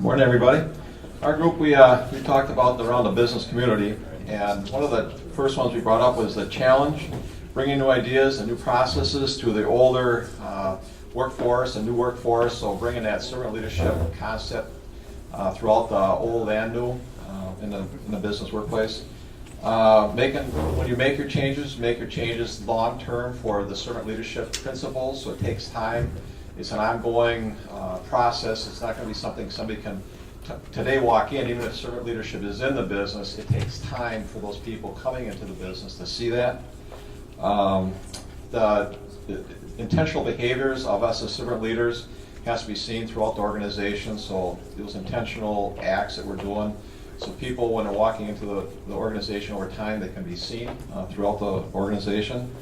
Morning, everybody. Our group, we talked about around the business community, and one of the first ones we brought up was the challenge, bringing new ideas and new processes to the older workforce and new workforce, so bringing that servant leadership concept throughout the old and new in the business workplace. When you make your changes long-term for the servant leadership principles, so it takes time. It's an ongoing process. It's not going to be something somebody can today walk in. Even if servant leadership is in the business, it takes time for those people coming into the business to see that. The intentional behaviors of us as servant leaders has to be seen throughout the organization, so those intentional acts that we're doing, so people, when they're walking into the organization over time, they can be seen throughout the organization.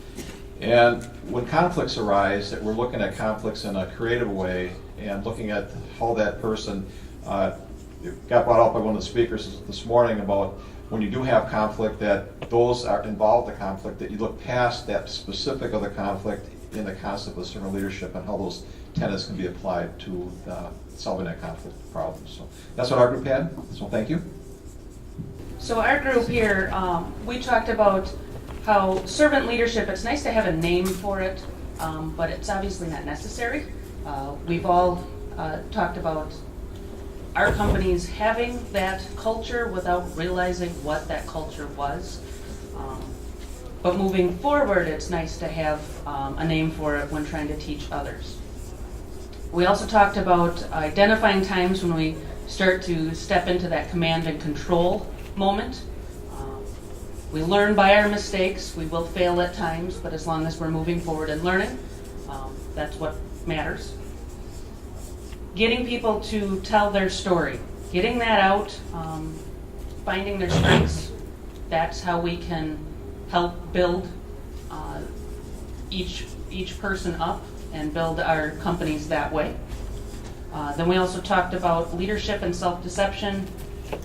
And when conflicts arise, that we're looking at conflicts in a creative way and looking at how that person got brought up by one of the speakers this morning about when you do have conflict, that those are involved in the conflict, that you look past that specific of the conflict in the concept of servant leadership and how those tenets can be applied to solving that conflict problem. So that's what our group had, so thank you. So our group here, we talked about how servant leadership, it's nice to have a name for it, but it's obviously not necessary. We've all talked about our companies having that culture without realizing what that culture was. But moving forward, it's nice to have a name for it when trying to teach others. We also talked about identifying times when we start to step into that command and control moment. We learn by our mistakes. We will fail at times, but as long as we're moving forward and learning, that's what matters. Getting people to tell their story, getting that out, finding their strengths, that's how we can help build each person up and build our companies that way. Then we also talked about leadership and self-deception,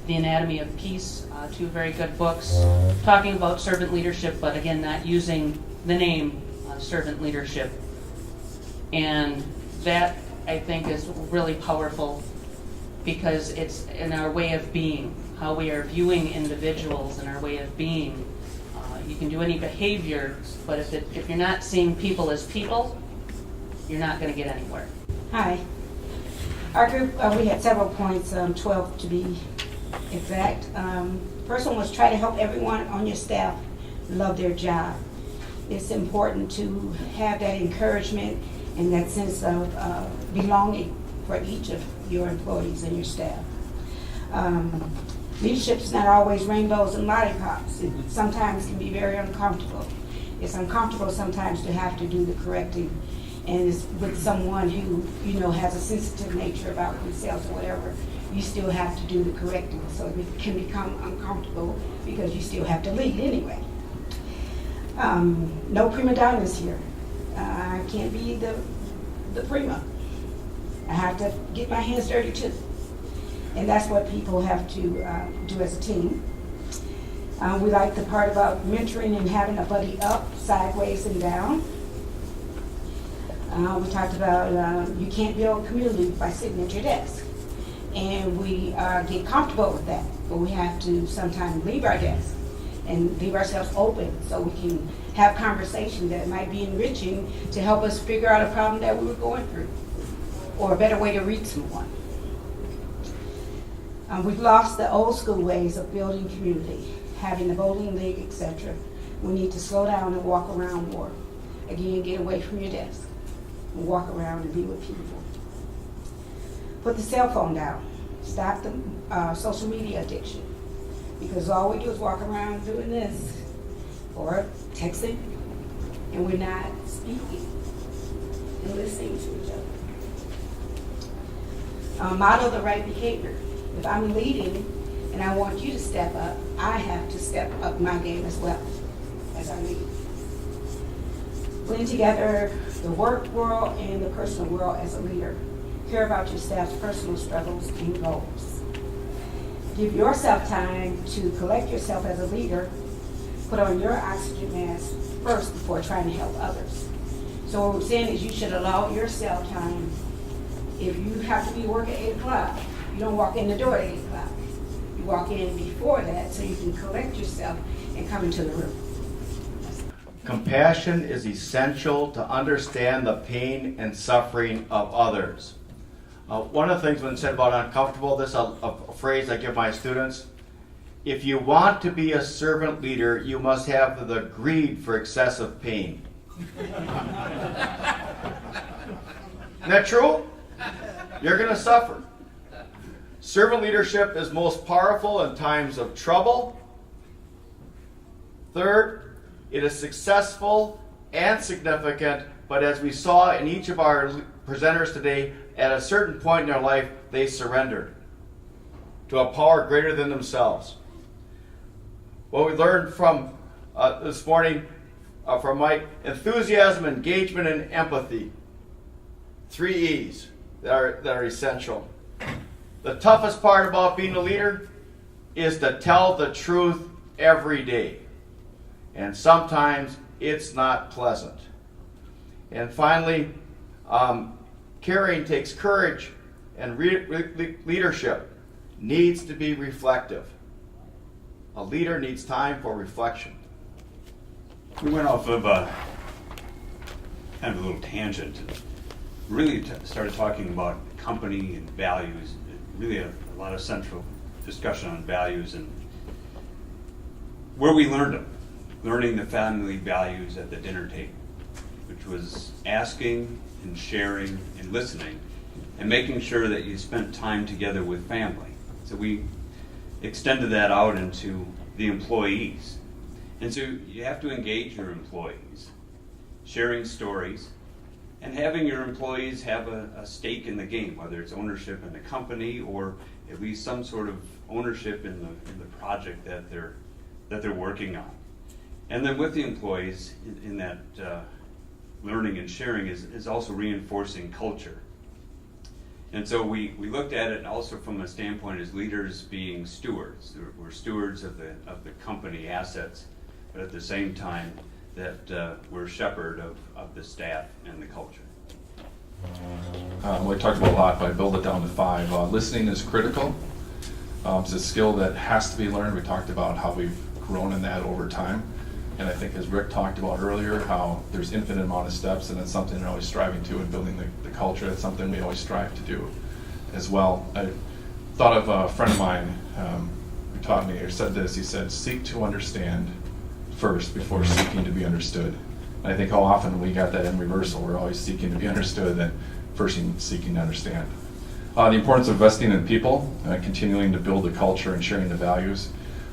The Anatomy of Peace, two very good books, talking about servant leadership, but again, not using the name servant leadership. And that, I think, is really powerful because it's in our way of being, how we are viewing individuals and our way of being. You can do any behavior, but if you're not seeing people as people, you're not going to get anywhere. Hi. Our group, we had several points, 12 to be exact. First one was try to help everyone on your staff love their job. It's important to have that encouragement and that sense of belonging for each of your employees and your staff. Leadership is not always rainbows and lollipops. It sometimes can be very uncomfortable. It's uncomfortable sometimes to have to do the correcting, and it's with someone who has a sensitive nature about themselves or whatever. You still have to do the correcting, so it can become uncomfortable because you still have to lead anyway. No prima donnas here. I can't be the prima. I have to get my hands dirty too. And that's what people have to do as a team. We like the part about mentoring and having a buddy up, sideways, and down. We talked about you can't build community by sitting at your desk. And we get comfortable with that, but we have to sometimes leave our desk and leave ourselves open so we can have conversation that might be enriching to help us figure out a problem that we were going through or a better way to reach someone. We've lost the old school ways of building community, having the bowling league, etc. We need to slow down and walk around more. Again, get away from your desk and walk around and be with people. Put the cell phone down. Stop the social media addiction. Because all we do is walk around doing this or texting, and we're not speaking and listening to each other. Model the right behavior. If I'm leading and I want you to step up, I have to step up my game as well as I lead. Blend together the work world and the personal world as a leader. Care about your staff's personal struggles and goals. Give yourself time to collect yourself as a leader. Put on your oxygen mask first before trying to help others. So what we're saying is you should allow yourself time. If you have to be working at 8 o'clock, You don't walk in the door at 8 o'clock. You walk in before that so you can collect yourself and come into the room. Compassion is essential to understand the pain and suffering of others. One of the things when said about uncomfortable, this is a phrase I give my students. If you want to be a servant leader, you must have the greed for excessive pain. Isn't that true? You're going to suffer. Servant leadership is most powerful in times of trouble. Third, it is successful and significant, but as we saw in each of our presenters today, at a certain point in their life, they surrendered to a power greater than themselves. What we learned from this morning from Mike, enthusiasm, engagement, and empathy. 3 E's that are essential. The toughest part about being a leader is to tell the truth every day. And sometimes it's not pleasant. And finally, caring takes courage, and leadership needs to be reflective. A leader needs time for reflection. We went off of kind of a little tangent and really started talking about company and values. Really a lot of central discussion on values and where we learned them. Learning the family values at the dinner table, which was asking and sharing and listening and making sure that you spent time together with family. So we extended that out into the employees. And so you have to engage your employees, sharing stories, and having your employees have a stake in the game, whether it's ownership in the company or at least some sort of ownership in the project that they're working on. And then with the employees in that learning and sharing is also reinforcing culture. And so we looked at it also from a standpoint as leaders being stewards. We're stewards of the company assets, but at the same time that we're shepherd of the staff and the culture. We talked about a lot, but I build it down to 5. Listening is critical. It's a skill that has to be learned. We talked about how we've grown in that over time. And I think as Rick talked about earlier, how there's infinite amount of steps, and it's something we're always striving to in building the culture. It's something we always strive to do as well. I thought of a friend of mine who taught me, or said this, he said, seek to understand first before seeking to be understood. And I think how often we got that in reversal. We're always seeking to be understood, then first seeking to understand. The importance of investing in people, continuing to build the culture and sharing the values.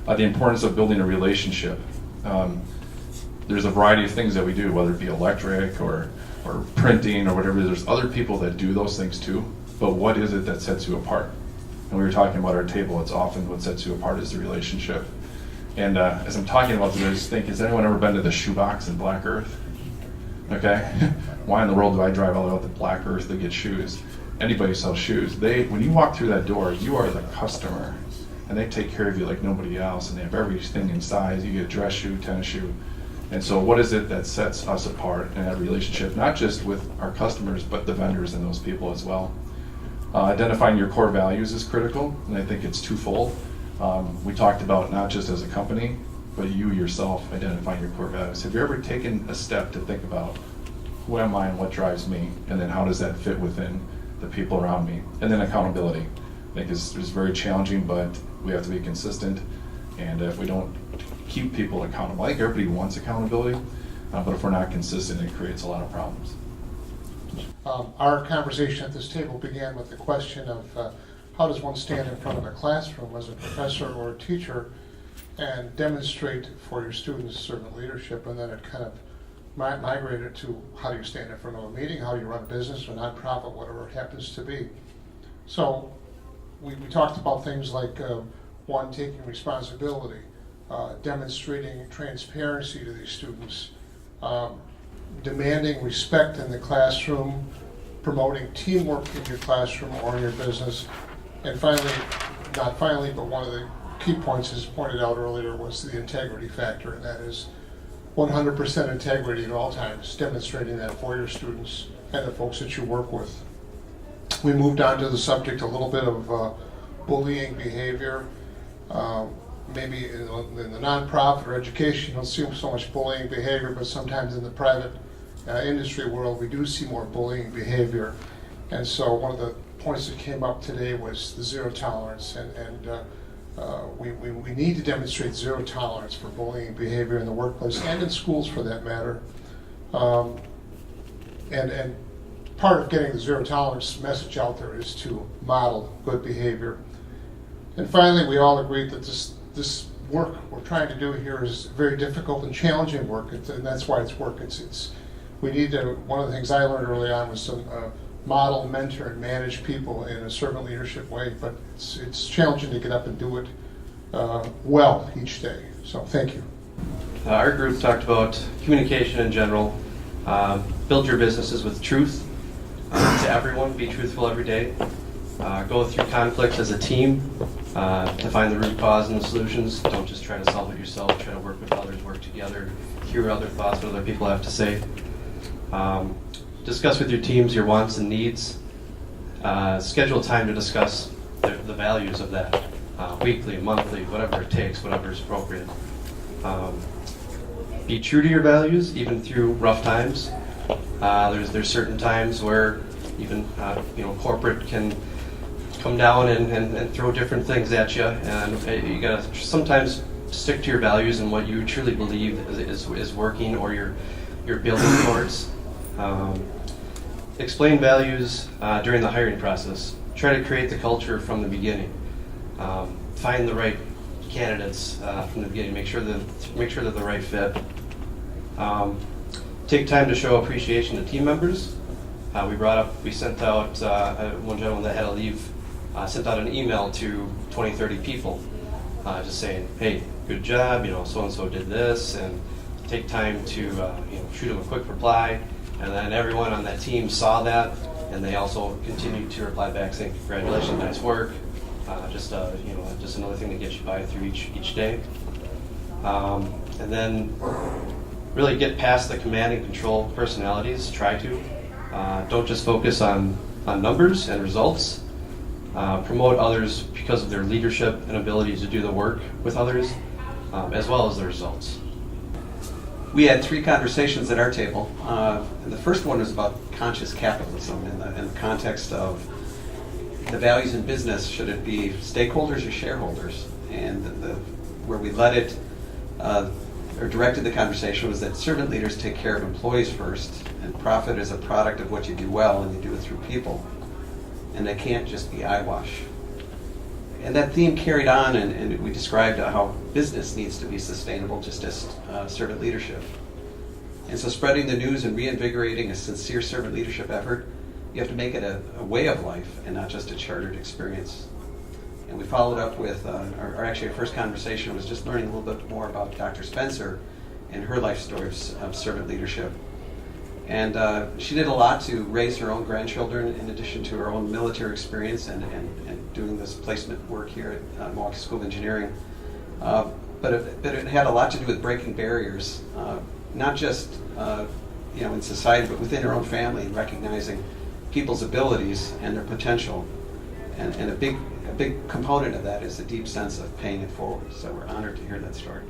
The importance of building a relationship. There's a variety of things that we do, whether it be electric or printing or whatever. There's other people that do those things too, but what is it that sets you apart? And we were talking about our table, it's often what sets you apart is the relationship. And as I'm talking about this, I just think, has anyone ever been to the shoebox in Black Earth? Okay, why in the world do I drive all the way out to Black Earth to get shoes? Anybody sells shoes. When you walk through that door, you are the customer, and they take care of you like nobody else, and they have everything in size. You get a dress shoe, tennis shoe. And so what is it that sets us apart in that relationship, not just with our customers, but the vendors and those people as well? Identifying your core values is critical, and I think it's twofold. We talked about not just as a company, but you yourself identifying your core values. Have you ever taken a step to think about who am I and what drives me, and then how does that fit within the people around me? And then accountability. I think is very challenging, but we have to be consistent, and if we don't keep people accountable, I think everybody wants accountability, but if we're not consistent, it creates a lot of problems. Our conversation at this table began with the question of how does one stand in front of a classroom as a professor or a teacher and demonstrate for your students servant leadership, and then it kind of migrated to how do you stand in front of a meeting, how do you run a business or nonprofit, whatever it happens to be. So we talked about things like one, taking responsibility, demonstrating transparency to these students, demanding respect in the classroom, promoting teamwork in your classroom or in your business, and finally, not finally, but one of the key points as pointed out earlier was the integrity factor, and that is 100% integrity at all times, demonstrating that for your students and the folks that you work with. We moved on to the subject a little bit of bullying behavior. Maybe in the nonprofit or education, you don't see so much bullying behavior, but sometimes in the private industry world, we do see more bullying behavior. And so one of the points that came up today was the zero tolerance, and we need to demonstrate zero tolerance for bullying behavior in the workplace and in schools for that matter. And part of getting the zero tolerance message out there is to model good behavior. And finally, we all agreed that this work we're trying to do here is very difficult and challenging work, and that's why it's work. We need to. One of the things I learned early on was to model, mentor, and manage people in a servant leadership way. But it's challenging to get up and do it well each day. So thank you. Our group talked about communication in general. Build your businesses with truth to everyone. Be truthful every day. Go through conflicts as a team to find the root cause and the solutions. Don't just try to solve it yourself. Try to work with others, work together, hear other thoughts, what other people have to say. Discuss with your teams your wants and needs. Schedule time to discuss the values of that, weekly, monthly, whatever it takes, whatever is appropriate. Be true to your values, even through rough times. There's certain times where even corporate can come down and throw different things at you, and you gotta sometimes stick to your values and what you truly believe is working or you're building towards. Explain values during the hiring process. Try to create the culture from the beginning. Find the right candidates from the beginning. Make sure they're the right fit. Take time to show appreciation to team members. We sent out, one gentleman that had to leave, sent out an email to 20, 30 people, just saying, hey, good job, so-and-so did this, and take time to, shoot them a quick reply, and then everyone on that team saw that, and they also continued to reply back saying, congratulations, nice work, just another thing to get you by through each day. And then really get past the command and control personalities, try to. Don't just focus on numbers and results. Promote others because of their leadership and ability to do the work with others, as well as the results. We had 3 conversations at our table. And the first one was about conscious capitalism in the context of the values in business. Should it be stakeholders or shareholders? And where we led it or directed the conversation was that servant leaders take care of employees first, and profit is a product of what you do well, and you do it through people. And they can't just be eyewash. And that theme carried on, and we described how business needs to be sustainable just as servant leadership. And so spreading the news and reinvigorating a sincere servant leadership effort, you have to make it a way of life and not just a chartered experience. And we followed up with, our first conversation was just learning a little bit more about Dr. Spencer and her life story of servant leadership. And she did a lot to raise her own grandchildren in addition to her own military experience and doing this placement work here at Milwaukee School of Engineering. But it had a lot to do with breaking barriers, not just in society, but within her own family, and recognizing people's abilities and their potential. And a big component of that is a deep sense of paying it forward. So we're honored to hear that story.